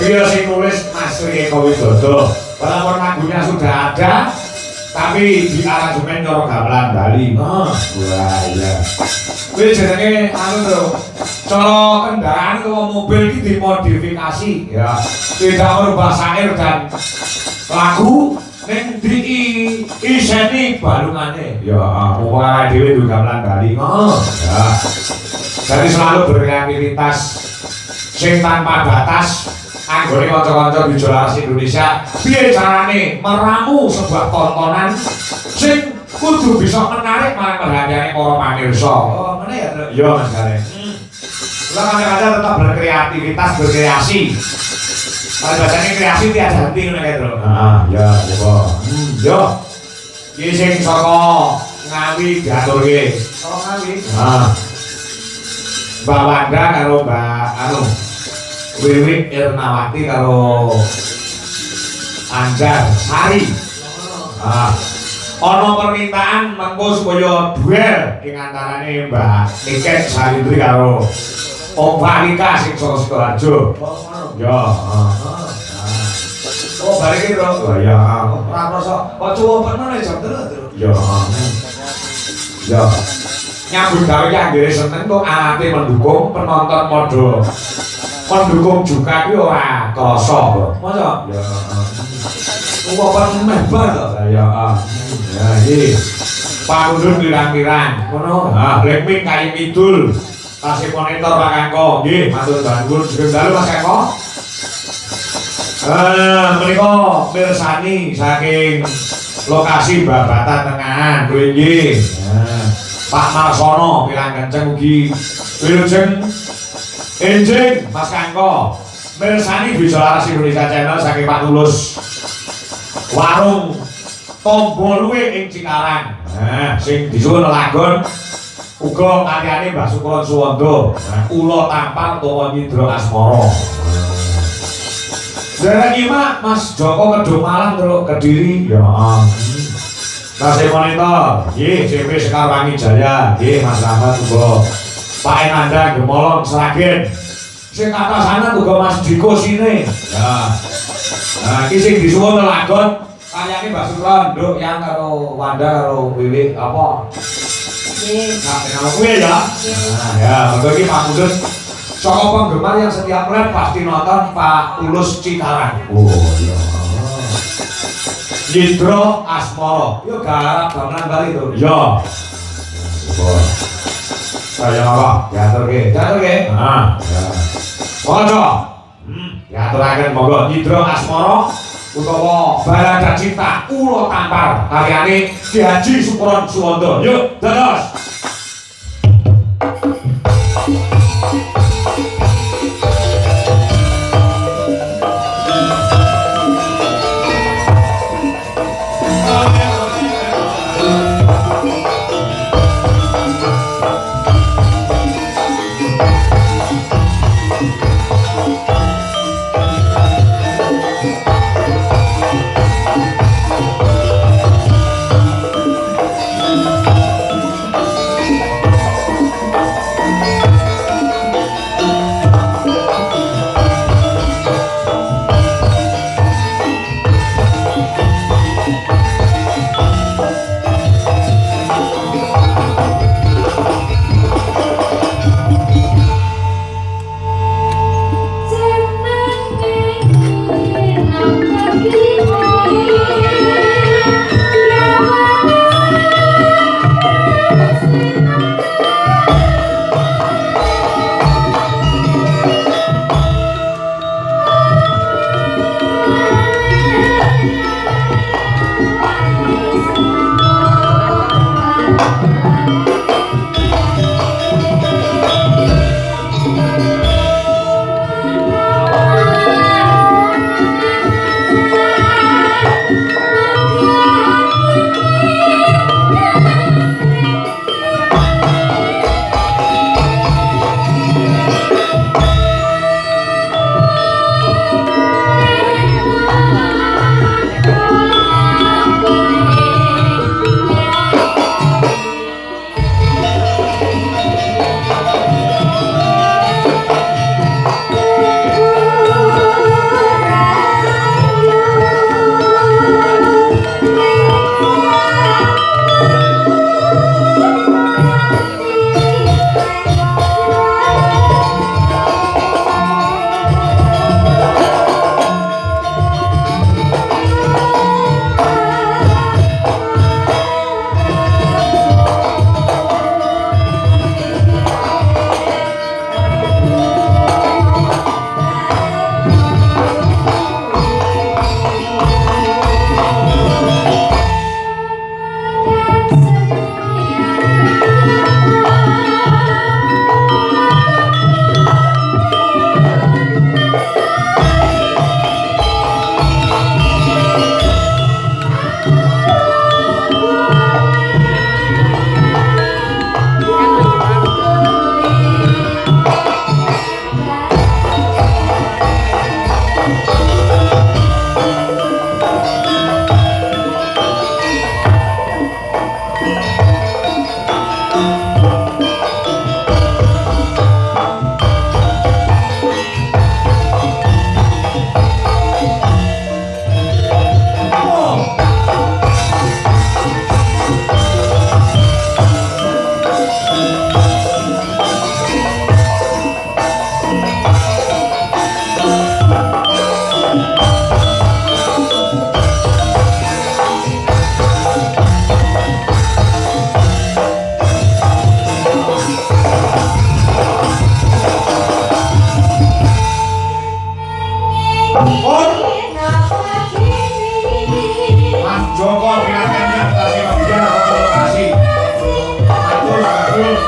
Iya sih nulis Asri Eko Widodo. Walaupun lagunya sudah ada, tapi di aransemen karo gamelan Bali. Oh, wah iya. Kuwi jenenge anu to. Cara kendaraan utawa mobil iki dimodifikasi ya. Tidak merubah syair dan lagu, Neng di iseni balungane. Ya, wong dhewe duwe gamelan Bali. Ya. Jadi selalu beraktivitas sing tanpa batas. Anggone kanca-kanca di Jolaras Indonesia, piye carane meramu sebuah tontonan sing kudu bisa menarik marang perhatiane para pamirsa. Oh, ngene ya, Tru? Iya, Mas Gare. Lah kadang-kadang tetap berkreativitas, berkreasi. Kalau bahasanya kreasi tiada henti ngono kae, Tru. Heeh, ya, coba. Yo. Iki sing saka Ngawi diaturke. Saka Ngawi. Heeh. Mbak Wanda karo Mbak Wiwi Irnawati karo Anjar Sari. Ana permintaan mengko supaya duel ing antarane Mbak Niket Salindri karo Om Walika sing saka Sidoarjo. Ya, oh, balik iki, Bro. Oh, ya. Ora krasa kok cuwepet meneh jam 3, Ya. Ya. Nyambut gawe anggere Senin kok alate mendukung penonton padha mendukung juga ki ora krasa kok. Masa? Ya, cuwepet meneh bar to. Ya, ya iki. Pangundhut pirang-pirang. Ngono. Ah, Blackpink Kayi Kidul. Tasih monitor Pak Kangko. Nggih, matur nuwun. Sugeng dalu Mas Kangko. Menika mirsani saking lokasi Babatan Tengahan kuwi nggih. Pak Marsono pirang kenceng ugi wilujeng enjing Mas Kangko. Mirsani Jolaras Indonesia Channel saking Pak Tulus. Warung Tombolwe ing Cikarang. Sing disuwun lagon uga karyane Mbah Sukron Suwondo. Ula Tampar utawa Nyidra Asmara. Derek Ima Mas Joko Kedung Malang Tru Kediri. Ya. Tasih monitor. Nggih, CP Sekarwangi Jaya. Nggih, Mas Rahmat uga Pak Enanda Gemolong Sragen. Sing atasane uga Mas Diko Sine. Ya. Nah, iki sing disuwun lagon karyane Mbak Sukron, Nduk yang karo Wanda karo Wiwi apa? Nggih. Nah, nama kuwi ya. Nah, ya, monggo iki Pak Kudus. Saka penggemar yang setiap bulan pasti nonton Pak Tulus Cikarang. Oh iya. Nyidra Asmara. Yo garap gamelan Bali to. Iya. Oh. Kaya apa? Diaturke. Diaturke. Heeh. Ya. Monggo. Diaturaken monggo Nyidra Asmara utawa Balada Cinta Ula Tampar karyane Ki Haji Sukron Suwondo. Yuk, dados. Joko Pilatenya kasih Magia kasih. Bagus.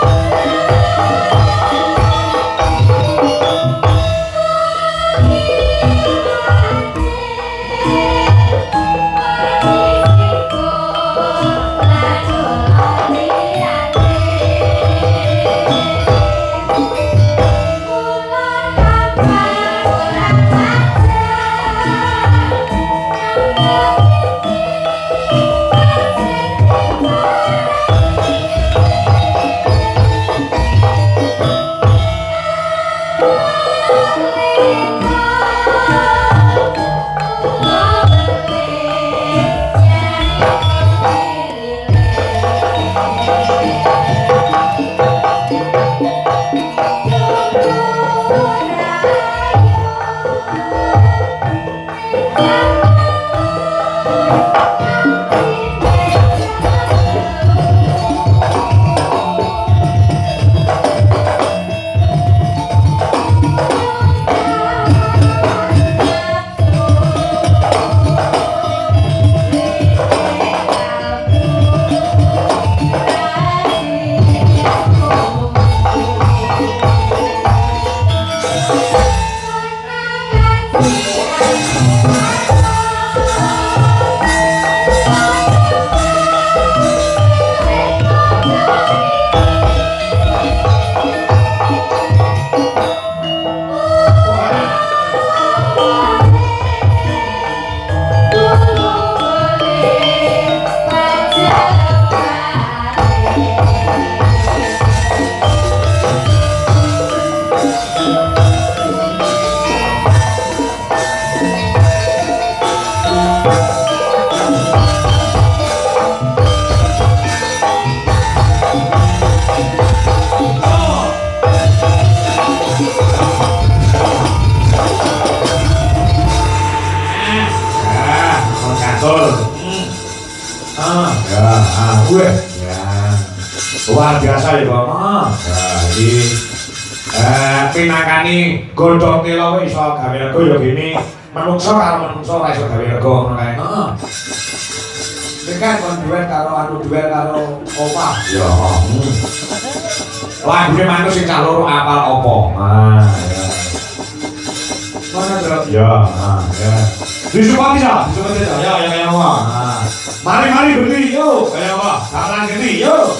Luar biasa ya Pak. Jadi pinakani godhong telo iso gawe rego ya gini. Menungso karo menungso ora iso gawe rego ngono kae. Heeh. Iki kan kon duel karo opah. Ya. Lagune manut sing cah loro apal apa? Ya. Mana terus? Ya, ya. Disupport bisa? Ya. Mari berdiri yuk. Ayo Pak, salah gini yuk.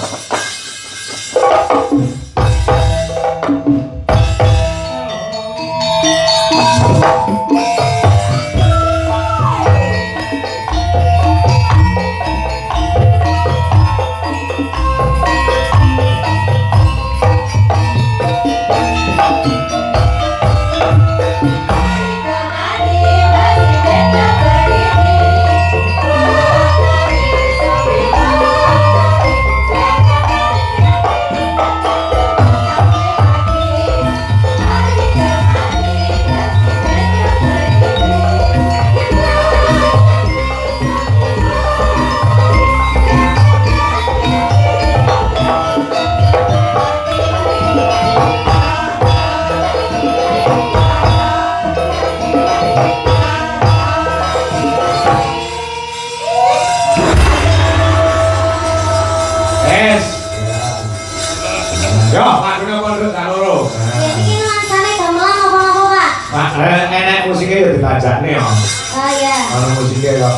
Ditajane ya. Oh iya. Ono musike kok.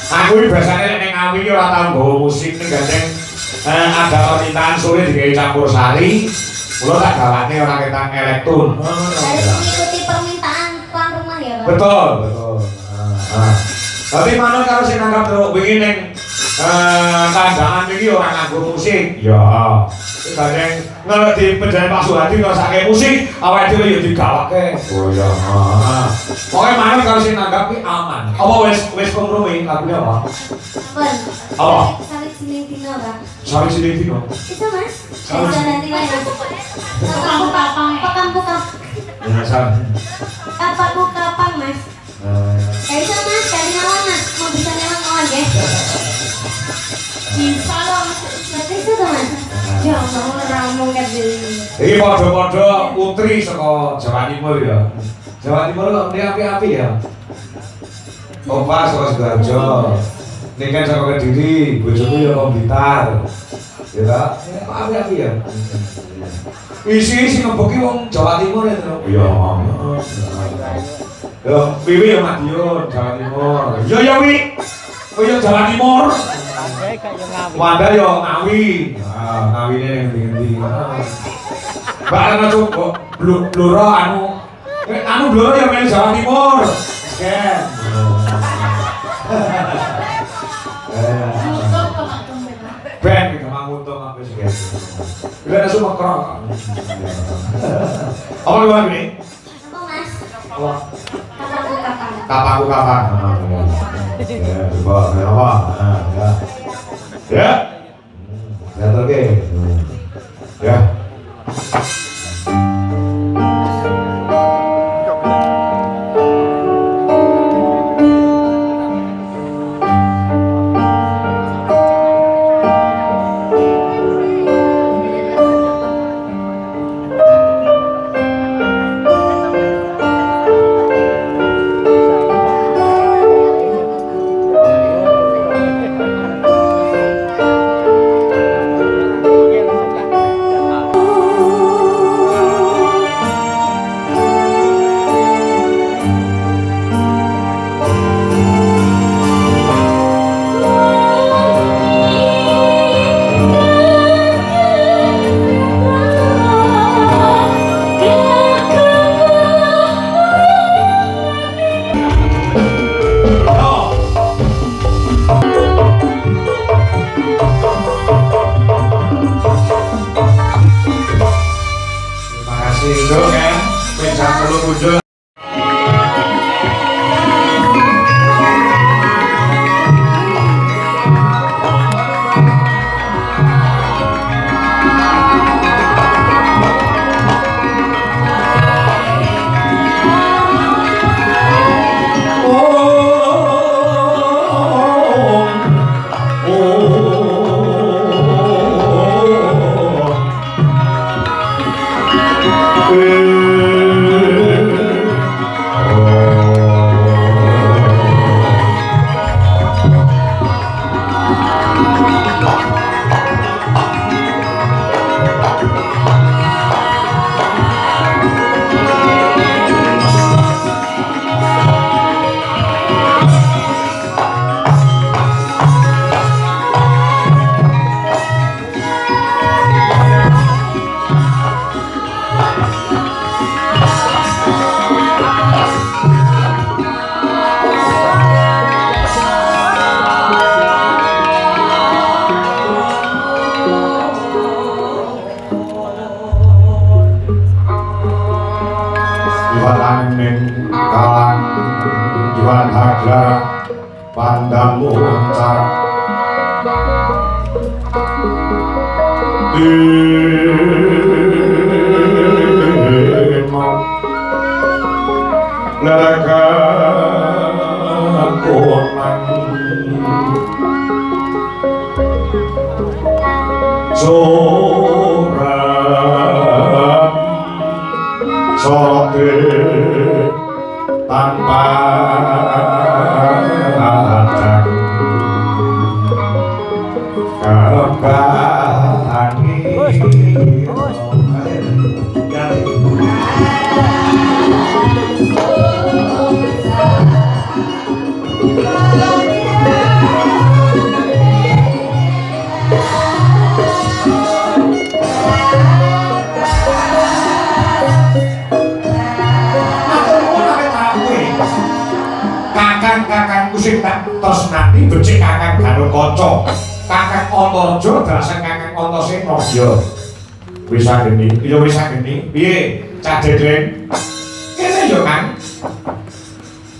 Aku iki biasane nek ngawi iki ora tau nggawa musik ning gandeng ada permintaan sore digawe campur sari. Kula tak gawane ora ketak elektron. Harus mengikuti permintaan tuan rumah ya, Pak. Betul. Tapi manut karo sing nanggap terus wingi ning kandangan iki ora nganggo musik. Ya. Gandeng ngerti penjane Pak Suhadi kok sake musik awake dhewe yo digawake. Oh iya. Pokoke manut karo sing nanggap ki aman. Apa wis kompromi lagune apa? Pun. Apa? Sawit sining dino, Pak. Sawit sining dino. Itu, Mas. Sawit. Bisa nanti wae. Kapang. Kapang kapang, Mas. Kayak itu, Mas. Kali ngawang, Mas. Mau bisa ngawang ya? Bisa loh, Mas. Berarti itu tuh, Mas. Ya, mau ngomong kan diri. Iki padha-padha putri saka Jawa Timur ya. Jawa Timur kok api-api ya. Opa saka Sidoarjo. Ning kan saka Kediri, bojoku ya wong Blitar. Ya ta? Apa ya? Isi ngebeki wong Jawa Timur ya to. Iya, yo, Wiwi ya Madiun, Jawa Timur. Yo ya Wi. Oh ya Jawa Timur. Wanda yo Ngawi. Ah, Ngawine ning ndi. Mbak ana coba bluro anu bluro ya melu Jawa Timur. Sken. Ben kita manguntung apa sih guys? Bila ada semua kerok. Apa lu ini? Apa mas? Wah. Kapaku Kapan? Ya, coba apa? Ya. Ya. Ya oke. Ya. Piye cah dedeng kene yo kan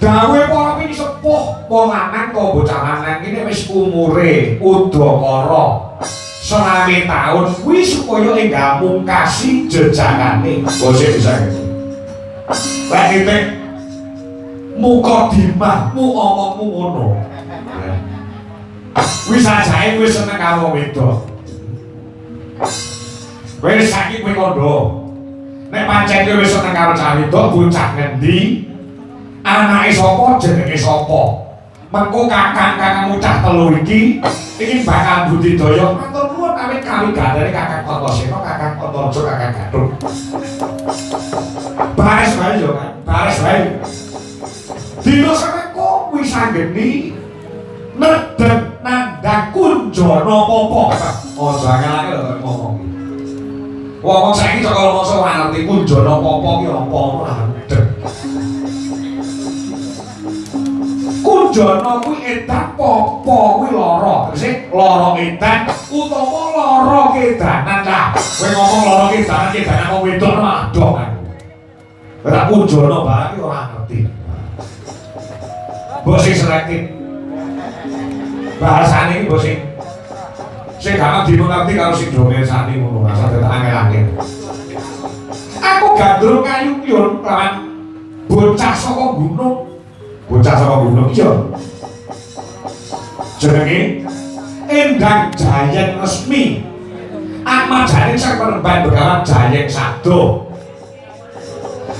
dawe para pini sepuh wong lanang kok bocah lanang kene wis umure udakara 9 taun kuwi supaya enggak mungkasi jejakane bose bisa ngene lek titik muka dimahmu omongmu ngono wis ajae wis seneng karo wedok wis saiki kowe kandha nek pancen kowe wis seneng karo cah wedok bocah ngendi anake sapa jenenge sapa Mengko kakang-kakang ucap telu iki bakal budidaya matur nuwun awit kawigandane Kakang Antasena, Kakang Antarja, Kakang Gathuk. Bares wae yo kan, bares wae. Dina samengko kuwi sanggeni nedeg nandhang kunjana apa-apa. Aja angelake lho ngomong. Wong saiki saka masa ngerti kunjana apa-apa ki apa ora nedeg. Kunjana kuwi edan apa kuwi lara. Tegese lara edan utawa lara kedanan lah. Kowe ngomong lara kedanan wong wedok adoh kan. Ora kunjana barang ki ora ngerti. Mbok sing selektif. Bahasane iki mbok sing gak dimengerti karo sing domesani ngono. Rasa tetek angel-angel. Aku gandrung kayun lawan bocah saka gunung. Bocah saka gunung iya. Jenenge Endang Jayeng Resmi. Ahmad Jayeng sang penerbangan Begawan Jayeng Sado.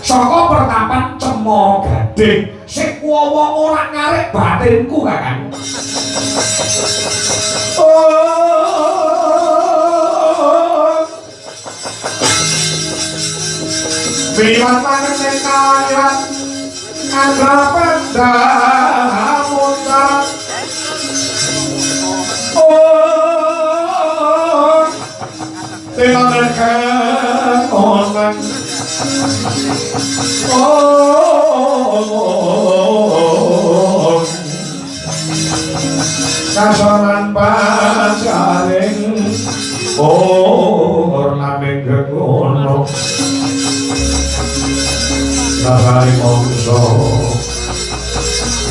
Saka pertapan Cemara Gading sing wong ora ngarek batinku Kakang. Biwan pangen kalian Andra pendah muncak Tilang dekat onang Kasonan pacaring ornamen gegono Nasari mongso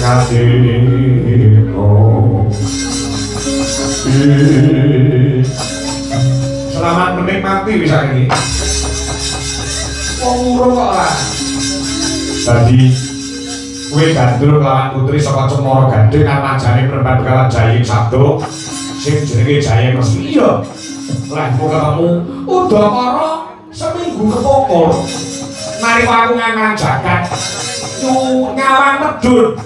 ngatino Selamat menikmati bisa ini wong urung kok ora dadi kowe gandrung lawan putri saka Cemara Gading namajane Perempuan Begawan Jayeng Sado sing jenenge Jayeng Resmi iya lah ketemu udakara seminggu kepokol mari aku ngangan jagat nyawang medun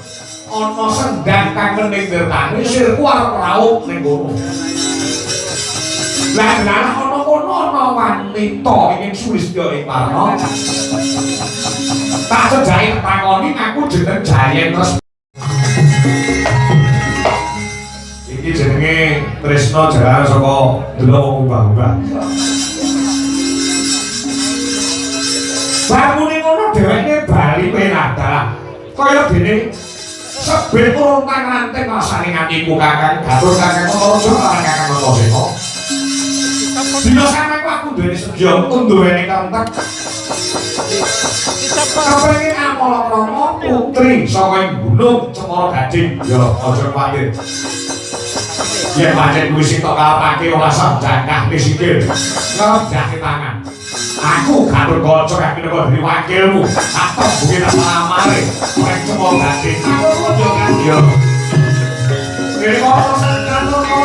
ana sendang kang ning dirtane sirku arep raup ning kono lah ana kono ana wanita ingin sulistya ing warna tak sejahe takoni aku jeneng Jayeng Resmi iki jenenge tresna jalan saka delok wong mbah-mbah bangunin ngono dheweke bali penadalah kaya dene sebet rontang ranting rasane nganti ku Kakang Gathuk Kakang Antarja lan Kakang Antasena dina sampeyan aku duweni sedya duweni kantek kepengin amala-amala putri saka gunung Cemara Gading ya aja kuwatir yen pancen kuwi sing tok kalapake ora sajangkah sikil ngendhake tangan aku Gathuk Kaca kang minangka dadi wakilmu atau mungkin amare ora Cemara Gading aku yo kan yo iki kok sanjano kok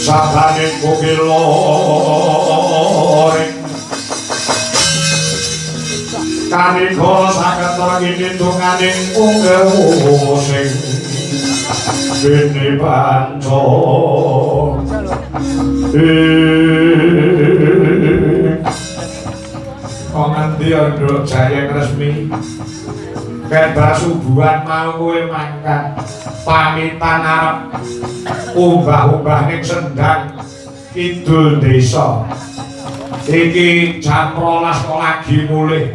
Sabane bukil loreng kanika saged ngene donganing unggah sing bene panca kok ngendi nduk jayeng resmi kebas subuhan mau kowe mangkat pamitan arep umbah-umbah ning sendang kidul desa iki jam 12 kok lagi mulih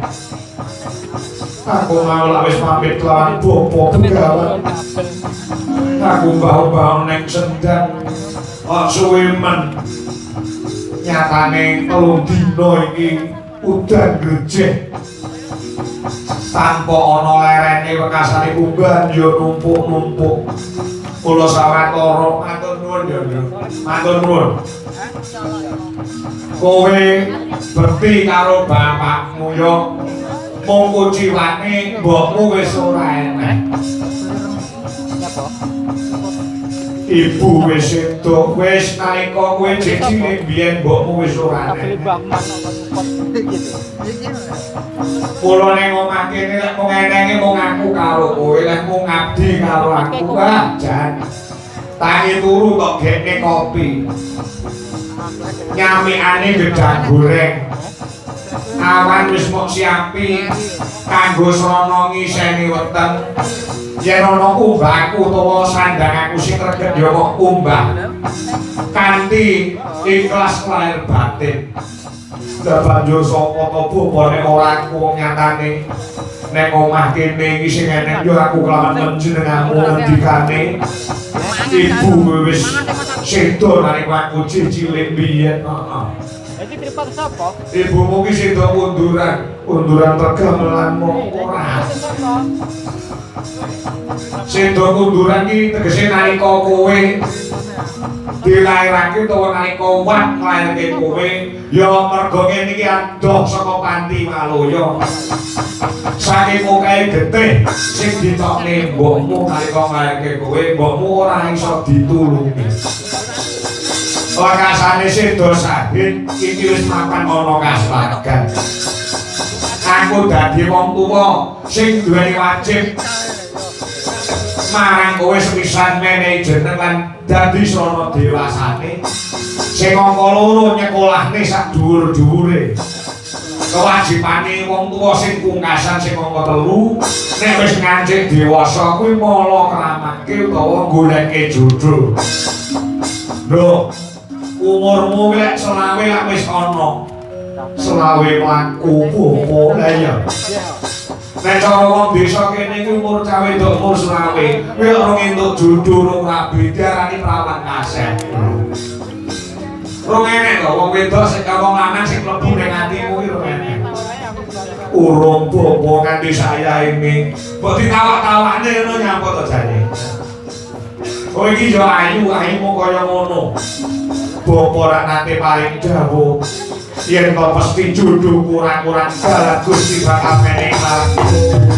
aku mau lak wis pamit lawan bopo gawat aku umbah-umbah ning sendang kok suwe men nyatane 3 dina iki udan gejeh tanpa ana lerene wekasane umban yo numpuk-numpuk kula sawetara matur nuwun ya matur nuwun kowe bekti karo bapakmu yo mung kuciwane mbokmu wis ora enek ibu wis sedo wis nalika kowe cilik biyen mbokmu wis ora enek kula ning omah kene lek mung enenge mung aku karo kowe lek mung ngabdi karo aku jan tangi turu kok gekne kopi nyamikane gedang goreng awan wis mok siapi kanggo srana ngiseni weteng yen ana umbahku utawa sandang aku sing reget ya kok umbah kanthi ikhlas lahir batin banjur sapa to bopone ora aku nyatane nek omah kene iki sing enek yo aku kelawan jenengmu ngendikane ibu wis sedo nalika aku cilik biyen heeh iki tripat sapa ibumu ki sedo unduran pergamelanmu ora sedo unduran ki tegese nalika kowe dilairake utawa nalika wat nglairke kowe ya mergo kene iki adoh saka panti Maloya saking mukae getih sing ditokne mbokmu nalika nglairke kowe mbokmu ora iso ditulungi lakasane sedo sahid iki wis mapan ana kasragan aku dadi wong tuwa sing duweni wajib marang kowe sepisan menehi jeneng lan dadi srana dewasane sing angka 2 nyekolahne sak dhuwur-dhuwure kewajibane wong tuwa sing pungkasan sing angka 3 nek wis ngancik dewasa kuwi mala kramake utawa goleke jodoh lho umurmu lek selawe lak wis ana selawe mlaku opo lha ya nek cara wong desa kene iki umur cawe nduk umur selawe kuwi ora entuk jodoh ora rabi diarani prawan kaset Rong enek to wong wedok sing wong lanang sing mlebu ning atimu iki rong enek. Urung bobo kanthi saya ini. Mbok ditawak-tawakne ngono nyapa to jane. Oh iki yo ayu-ayumu kaya ngono. Bobo ora nate paring dawuh. Yen to mesti judul kurang-kurang dalan Gusti bakal menehi marang.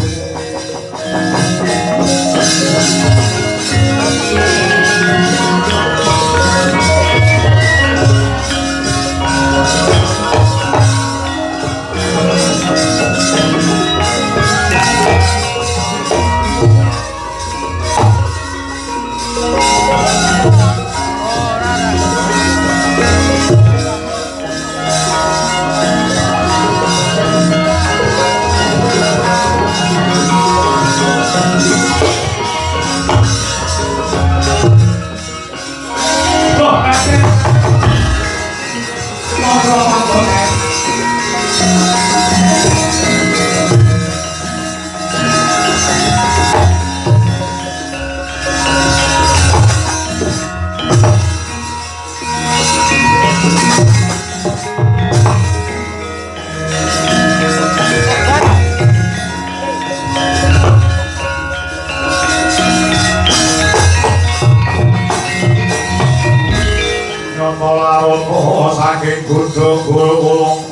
saking gudung gulung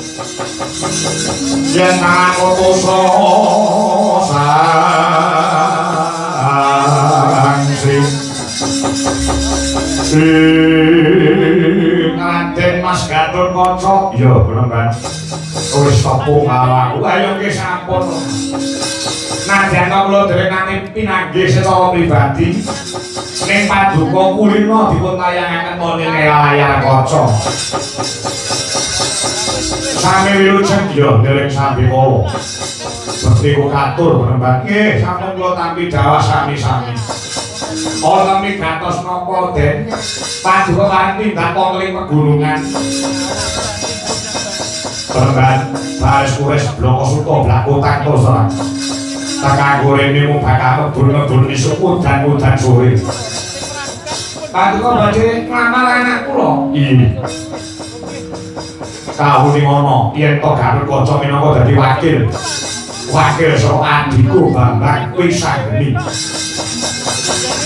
yen aku kuso sangsing ngaten Mas Gatot Kaca ya bener kan wis tepung awakku ayo ki sampun nadyan kula dhewe nate pinanggih secara pribadi ning paduka kulina dipun tayangaken wonten layar kaca sami wilujeng ya ndereng sambi kala bekti kok katur bener nggih sampun kula tampi dawa sami-sami ana migatos napa den paduka kaliyan tindak pongling pegunungan Perban, baris kures bloko suto blaku takto serang tak gorene mu bakal ngebul-ngebul isuk udan-udan sore paduka badhe nglamar anak kula iya kahune ngono yen to Gatot Kaca minangka dadi wakil saka adhiku Bambang Wisageni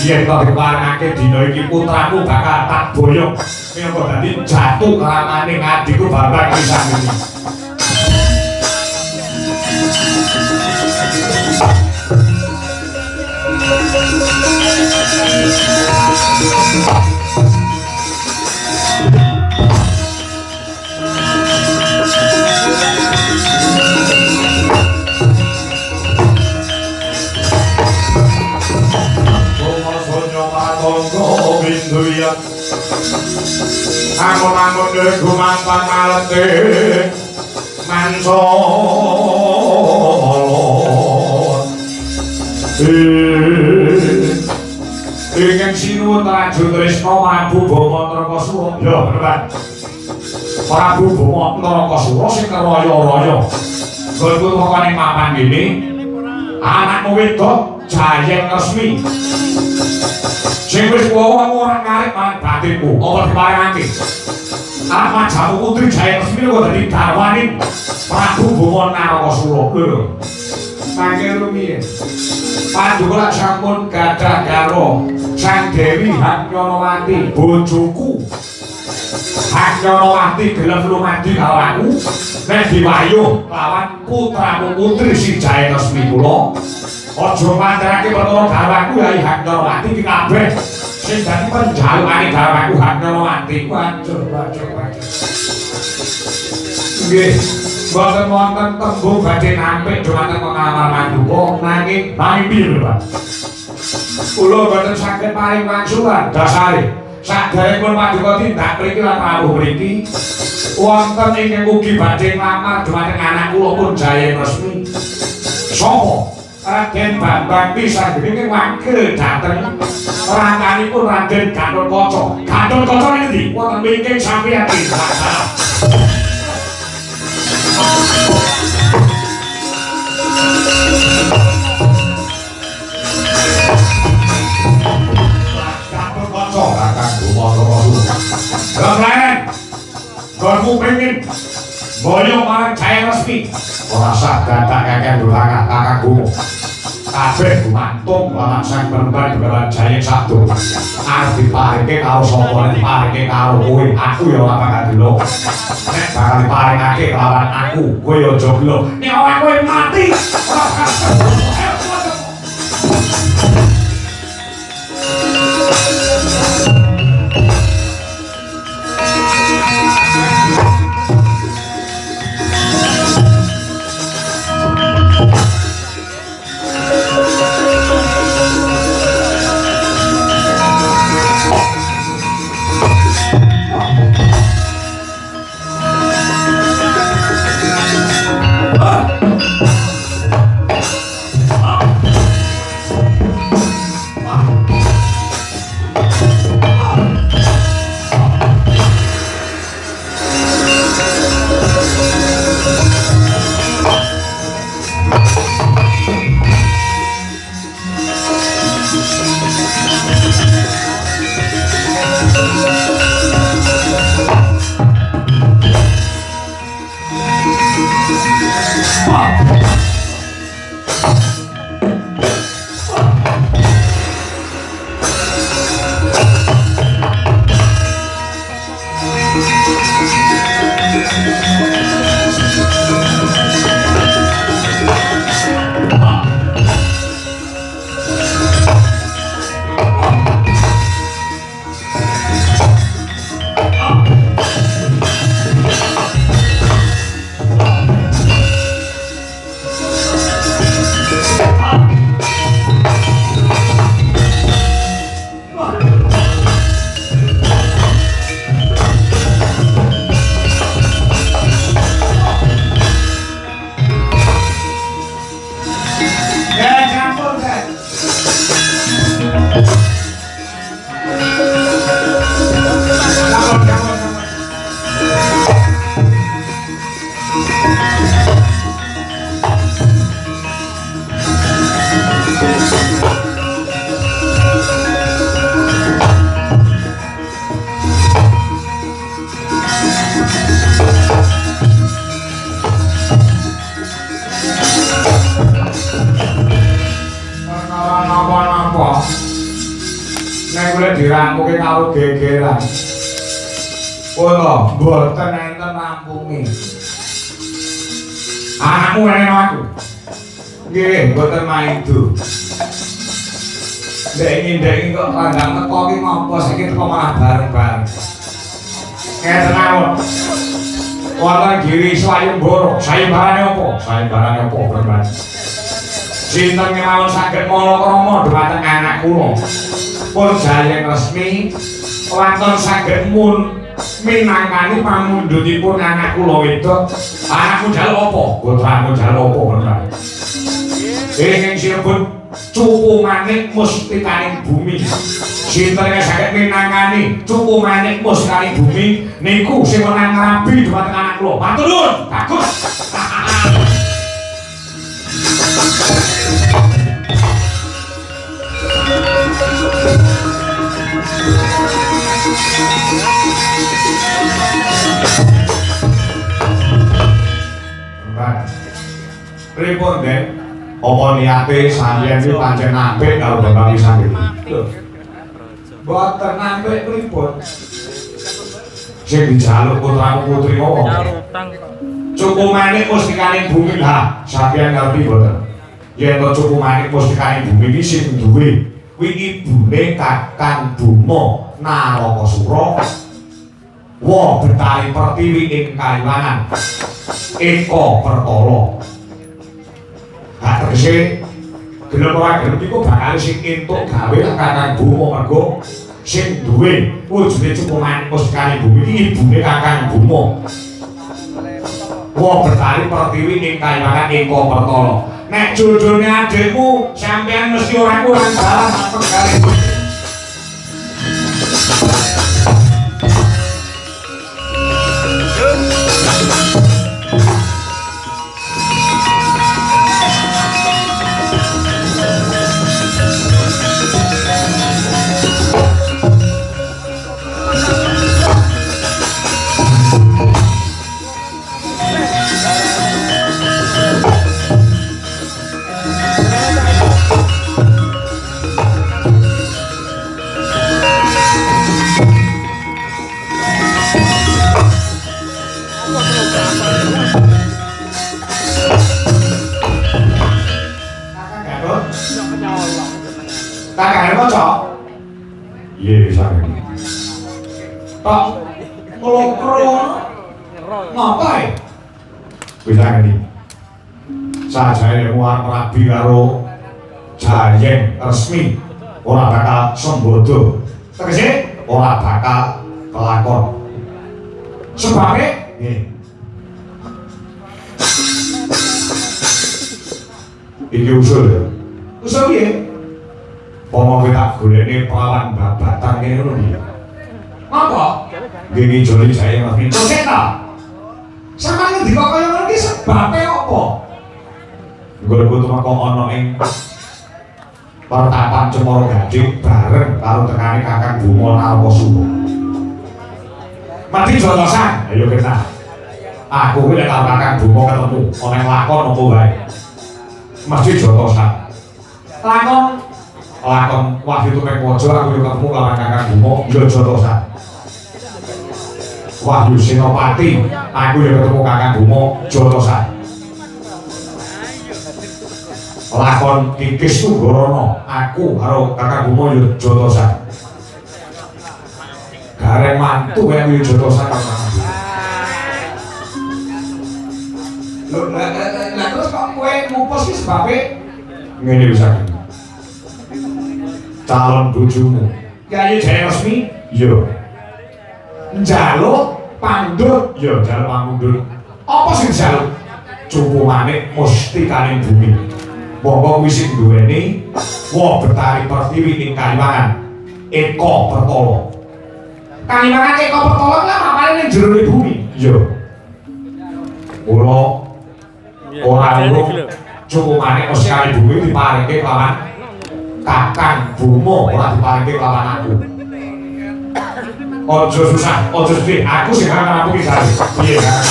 yen to diparengake dina iki putraku bakal tak boyong minangka dadi jatuh kelamaning adhiku Bambang Wisageni Angon-angon dari gumantan malete mansolon ingin sinuwun Raju Trisno Prabu Bhamantrakasura ya bener Prabu Bhamantrakasura sing keroyo-royo nggonku teko ning mapan ngene anakmu wedok Jayeng Resmi sing wis wong ora ngarep marang batinku apa diparengake Ahmad Jamu Putri Jayeng Resmi kok dadi garwaning Prabu Bhamantrakasura lho mangke rumiyin paduka sampun gadah garwa Sang Dewi Haknyanawati bojoku Haknyanawati gelem lumadi karo aku nek diwayuh lawan putramu putri si Jayeng Resmi kula aja mandharake perkara garwaku Yai Haknyanawati iki kabeh sing dadi penjalukane garwaku Haknyanawati waduh nggih boten wonten tembung badhe nampik dhumateng pengalaman paduka nanging piye lho Pak kula boten saged paring wangsulan dasare saderengipun paduka tindak mriki lan rawuh mriki wonten ingkang ugi badhe nglamar dhumateng anak kula pun Jayeng Resmi sapa Raden Bambang Wisageni wakil dhateng rangkanipun Raden Gatot Kaca. Gatot Kaca niki wonten wingking sampeyan iki. Gatot Kaca kakang Bhamantrakasura. Keren. kamu pengen boyong marang Jaya Resmi ora sah dadak kakek duranga kakakku kabeh gumantung lawan sang perempuan bakalan Jaya Sabdo arep diparike karo sapa nek diparike karo kowe aku ya ora bakal delok nek bakal diparingake kelawan aku kowe ya aja gelo nek ora kowe mati dirangkuke karo gegeran. Kula mboten enten rampunge. Anakmu enen aku. Nggih, mboten maido. Ndek kok kandang teko ki ngopo saiki teko malah bareng-bareng. Ngeten mawon. Wonten Giri Swayembara, sayembarane apa? Sayembarane apa, Bapak? Sinten kemawon saged malakrama dhumateng anak kula. Pun Jaya Resmi wonten saged minangkani pamundhutipun anak kula wedok. Anakmu jaluk apa? Putramu jaluk apa, Bapak? Ingkang sinebut Cupu Manik Mustikaning Bumi. Sinten saged minangkani Cupu Manik Mustikaning Bumi niku sing menang rabi dhumateng anak kula. Matur nuwun. Bagus. Pripun, Den? Apa niate sampeyan iki pancen apik karo Bapak Wisanggi? Lho. Mboten apik pripun? Sing dijaluk putramu putri apa? Cukup Manik Mustikaning Bumi lah, sampeyan ngerti mboten? Yen to Cukup Manik Mustikaning Bumi iki sing duwe kuwi ibune Kakang Buma Narakasura. Wa Betari Pertiwi ing Kaliwangan. Eko Pertara. Tegese gelem ora gelem iku bakal sing entuk gawe Kakang Buma mergo sing duwe wujude Cukup Manik Mustikaning Bumi iki ibune Kakang Buma. Wa Betari Pertiwi ing Kaliwangan Eko Pertara. Nek judulne adikmu sampean mesti ora kurang dalan apa kali. Kakak maca. Iya bisa ini. Tok ngelokro. Ngapain? Bisa ini. Sajane muar rabi karo jayeng resmi ora bakal sembodo. Tegese ora bakal kelakon. Sebabnya nggih. Iki usul ya. Usul piye? Pomo tak golekne perawan babatan kene ngono iki. Apa? Nggih joli jae ngerti. Terus ta? Samane ngendika kaya ngono iki sebabe apa? Nggo mako ana ing pertapan Cemara Gadhing bareng karo tekane Kakang Bima Narkasura. Mati jotosan, ayo kita. Aku kuwi nek karo Kakang Bima ketemu ana ing lakon apa wae. Mesti jotosan. Lakon Wahyu Tumengwaja aku yo ketemu karo Kakang Bima yo jotosan. Wahyu Senopati aku yo ketemu Kakang Bima jotosan. Lakon Kikis Tunggorono aku karo Kakang Bima yo jotosan. Gareng mantu yang yo jotosan karo Kakang Bima. Lah terus kok kowe ngupus ki sebabe ngene bisa iki. Calon bojomu. Yayi Jaya Resmi yo. Njaluk pandhut yo njaluk pangundhut. Apa sing njaluk? Cupungane mustikaning bumi. Monggo kuwi sing duweni Woh Betari Pertiwi ing Kalimangan Eko Pertolo. Kalimangan Eko Pertolo kuwi apane ning jero bumi? Yo. Kula ora urung cupungane mustikaning bumi diparingke kelawan Kakang Bima, ora diparingke kelawan aku. Ojo susah, ojo sedih. Aku sing akan aku iki sare. Piye Kakang?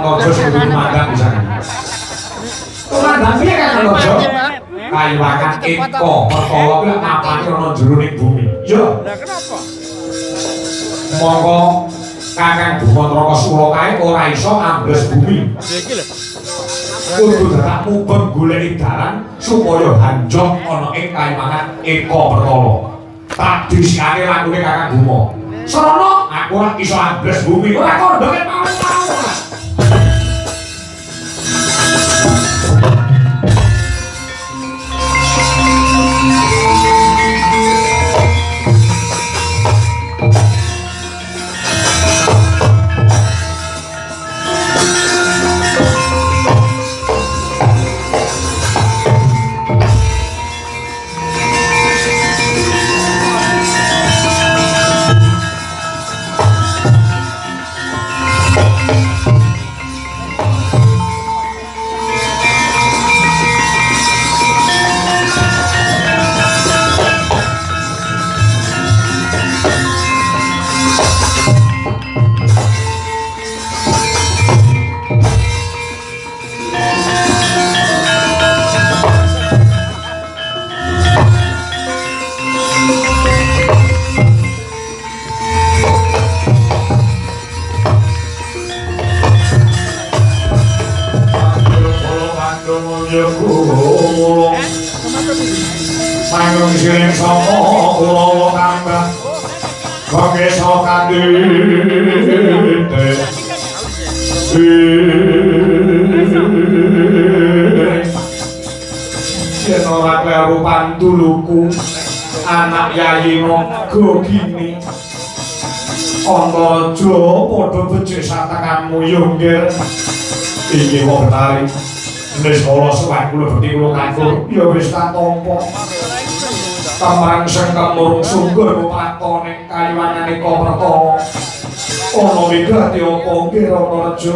Ojo sing mandang bisa. Tumandang piye Kakang Ojo? Kaliwangan Eko Pertolo kuwi apane ana jero ning bumi. Yo. Lah kenapa? Monggo Kakang Bima Narkasura kae ora iso ambles bumi. Iki lho. Kudu dadak mubeng goleki dalan supaya hanjok ana ing Kalimangan Eko Pertolo. Tak disikake lakune Kakang Bima. Serono aku ora iso ambles bumi. Ora kondhoke mau-mau. Manggung siring sama kulawa kambah Kongesa kandhite yen ora kleru pantuluku anak Yayi Naga Gini Antareja padha becik satekanmu yo nggih iki Woh Betari wis kala suwek kula bekti kula kantur ya wis tak tampa Kamrang sing kemurung sungguh patone Kaliwangan Eko Pertolo ana migati apa nggih Antareja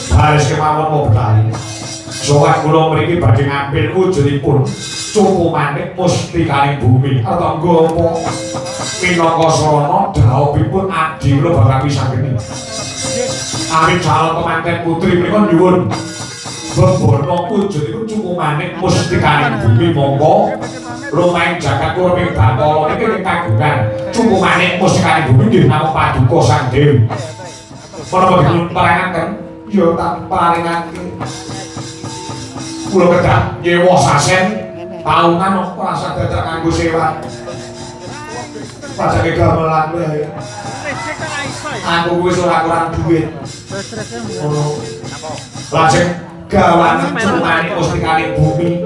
baris kemawon Woh Betari suwek kula mriki badhe ngambil wujudipun cupu manik mustikaning bumi atau apa minangka sarana dhawuhipun adi kula bakal pisangeni awit calon kemanten putri menika nyuwun bebono wujud iku cukup manik mustikaning bumi monggo Romain jagat kurang Batara iki kagungan cukupane musikane bumi nggih namung paduka Sang Dewi. Menapa dipun paringaken? Ya tak paringake. Kula kedah nyewa sasen taunan ora saged kanggo sewa. Pajake gamelan wae. Aku wis ora kurang duit. Lajeng gawanan cumane mustikane bumi.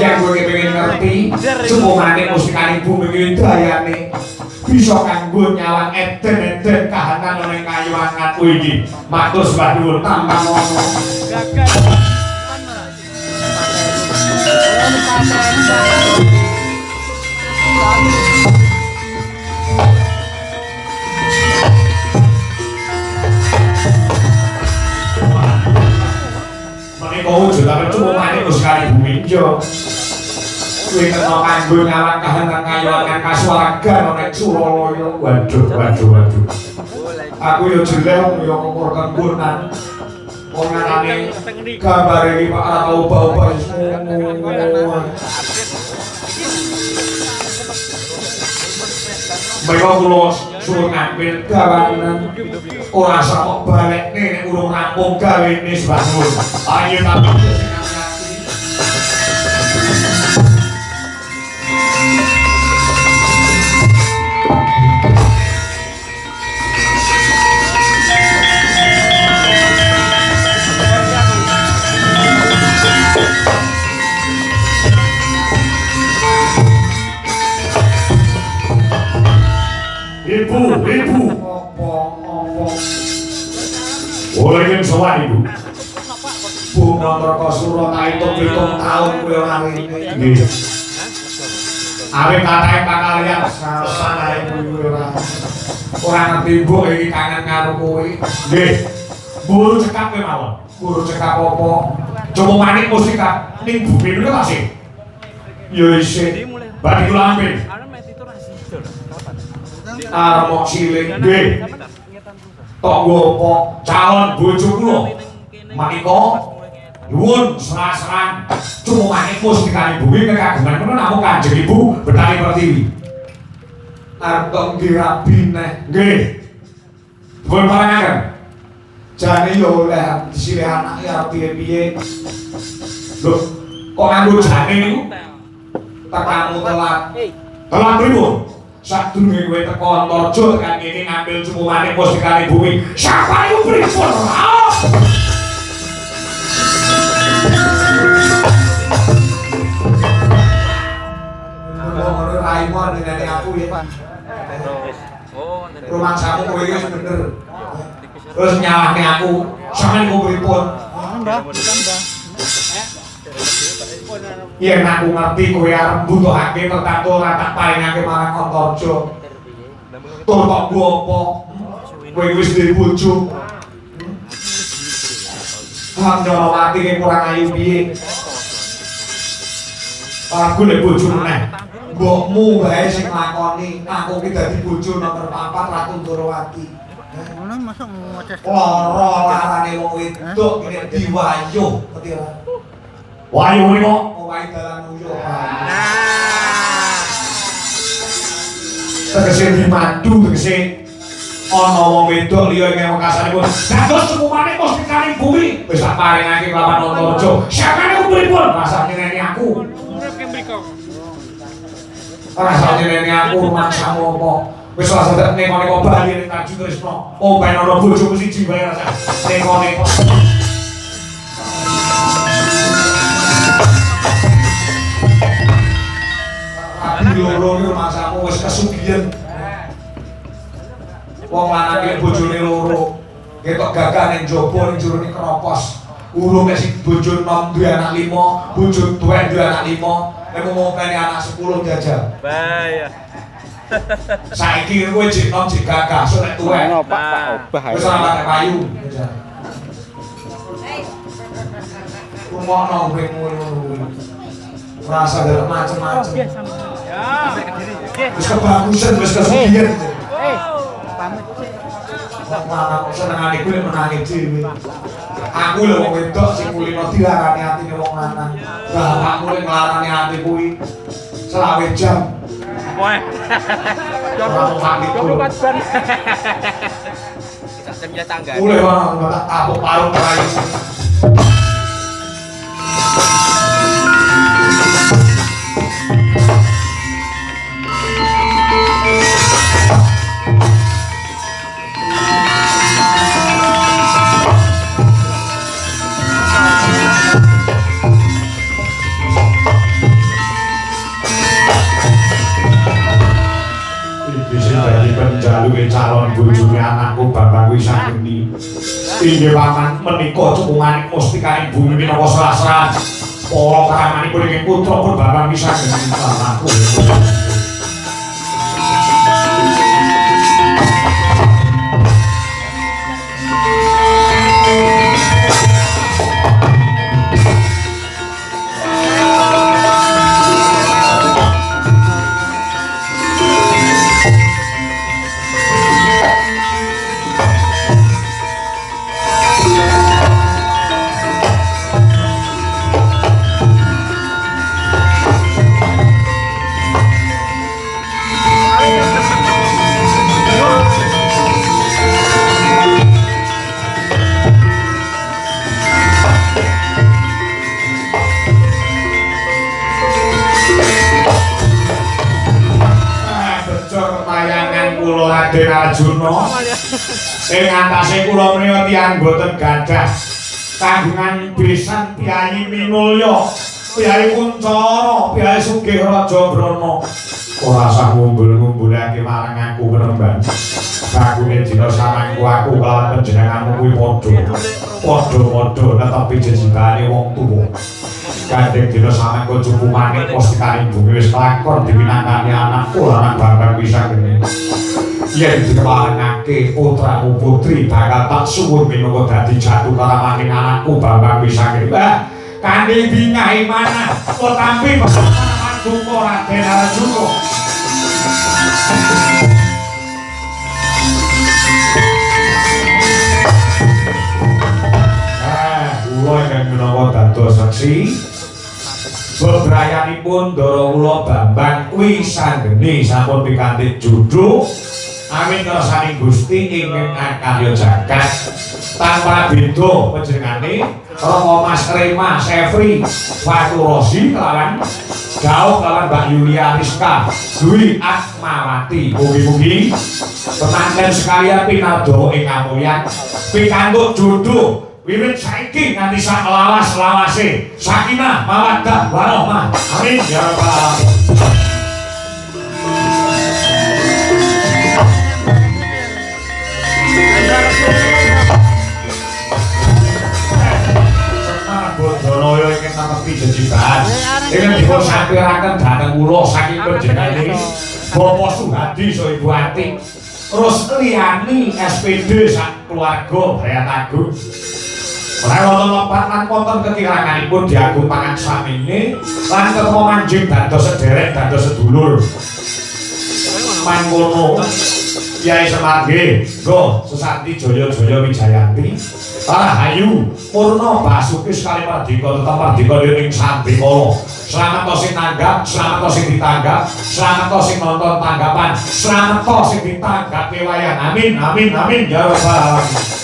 Yen kowe kepengin ngerti, cumane mustikane bumi kuwi dayane bisa kanggo nyawang eden-eden kahanan ning kayuwangan kuwi iki. Matur sembah nuwun tambah ngono. Wujudan cumane musikane bumi yo. Kuwi kena kanggo nyawang kahanan kayuwangan kasuwargan nek Suralaya. Waduh. Aku yo jelek yo kok kanggonan. Wong ngarane gambar iki Pak ora tau ubah-ubah ngono. Mereka kula suruh ngambil gawanan ora sok balekne nek urung rampung gawene sebangun. Ayo tapi Ibu, opo. Oleh yang sowan ibu. Bunga Merkasura tak hitung-hitung tahun kuwi ora ngene. Nggih. Awit katahe pakalian sasana ibu ora. Ora ngerti mbok iki kangen karo kowe. Nggih. Buru cekap kowe mawon. Buru cekap apa? Coba manik musika ning bumi niku tasih. Ya isih. Badi kula ambil. Arep cilik nggih. Tangga apa calon bojo kula. Menika nuwun serah-serah cumane mustikane bumi kekagungan menawa namung Kanjeng Ibu Betari Pertiwi. Arep nggih rabi neh. Nggih. Pun parangaken. Jane yo oleh silih anake arep piye-piye. Lho, kok nganggo jane niku? Tekamu telat. Telat pripun? Sadurunge kowe teko Antarja tekan kene ngambil cumane mustikane bumi. Siapa iku pripun? Ngono Raimon nenek aku ya. Rumah samu kowe iki wis bener. Terus nyawake aku, sampeyan kok pripun? Yen aku ngerti kowe arep mbutuhake tertentu ora tak paringake marang Antarja. Tur kok ku apa? Kowe wis duwe bojo. Handrawati ki kurang ayu piye? Aku lek bojo meneh. Mbokmu wae sing nglakoni, aku ki dadi bojo nomor 4 Ratu Ndrawati. Ngono masuk ngoceh. Lara larane wong wedok kene diwayuh, ngerti ora? Wayuh niku omahe dalan uyuh. Tegese dimandu tegese ana wong wedok liya ing wekasane pun dados semumane mustikane bumi wis tak paringake kelawan Antarja. Sakjane pripun rasane nene aku? Urip mriko. Rasane nene aku maksamu apa? Wis ora sedek neko-neko bali ning Tanjung Tresna. Omahe ana bojoku siji wae rasa. Neko-neko. Loro iki masamu wis kesugihan. Wong lanang bojone loro. Ketok gagah ning jaba ning jero ning kropos. Urung nek sing bojo nom duwe anak 5, bojo tuwek duwe anak 5, nek mau ngopeni anak 10 jajal. Bahaya. Saiki kowe jek nom jek gagah, sok nek tuwek. Pak Obah. Wis ora pakai payu. Rumono kowe ngono. Rasa dalem macem-macem. Wis kebagusan, wis kesugihan. Pamit sih. Wong senengane kuwi menangi dhewe. Aku lho wong wedok sing kulino dilarani atine wong lanang. Bapakmu lek nglarani ati kuwi. selawe jam. Wah. Ora mati kulo. 24 ban. Jamnya tangga. Mulai orang apuk parung rayu. Penjaluke calon bojone anakku Bambang Wisageni. Inggih paman menika cekunganing mustikaning bumi minangka sasra. Para kramanipun ing putra pun Bambang Wisageni anakku. Raden Arjuna ing antase kula menika tiyang boten gadah kagungan besan Piyayi Minulya, Piyayi Kuncana, Piyayi Sugih Raja Brana. Ora usah ngumbul-ngumbulake marang aku Penemban. Kagune dina samangku aku kelawan panjenenganmu kuwi padha netepi jejibane wong tuwa. Kandheng dina samangku cupumane postikaning bumi wis lakon dipinangkani anakku lanang Bambang Wisageni. Yen dikeparengake putramu putri bakal tak suwun minangka dadi jatuh karamaning anakku Bambang Wisageni. Kanthi bingah manah utampi Duka Raden Arjuna. Kula ingkang menawa dados saksi bebrayanipun Ndara kula Bambang Wisageni sampun pikantuk judul amin kersaning Gusti ingkang akarya jagat tanpa beda panjenengane Rama Mas Rema Sefri Faturosi kelawan Gauh kelawan Mbak Yulia Rizka Dwi Atmawati. Mugi-mugi temanten sekalian pinado ing kamulyan pikantuk judul wiwit saiki nganti sak lawas-lawase sakinah mawaddah warahmah. Amin ya rabbal alamin. Bodhonoyo ingkang namepi jejibahan ingkang dipun sampiraken dhateng kula saking panjenenganipun Bapak Suhadi saha Ibu Ati terus liyani SPD sak keluarga Brayat Agung. Menawi wonten lepat lan wonten kekiranganipun diagung pangan samine lan ketemu manjing dados sederek dados sedulur. Mangkono Kyai Semarge, Go Sesanti Jaya-Jaya Wijayanti, Rahayu Purna Basuki sekali Mardika tetep Mardika ing Sambikala. Slamet to sing nanggap, slamet to sing ditanggap, slamet to sing nonton tanggapan, slamet to sing ditanggap kewayan. Amin amin amin ya rabbal alamin.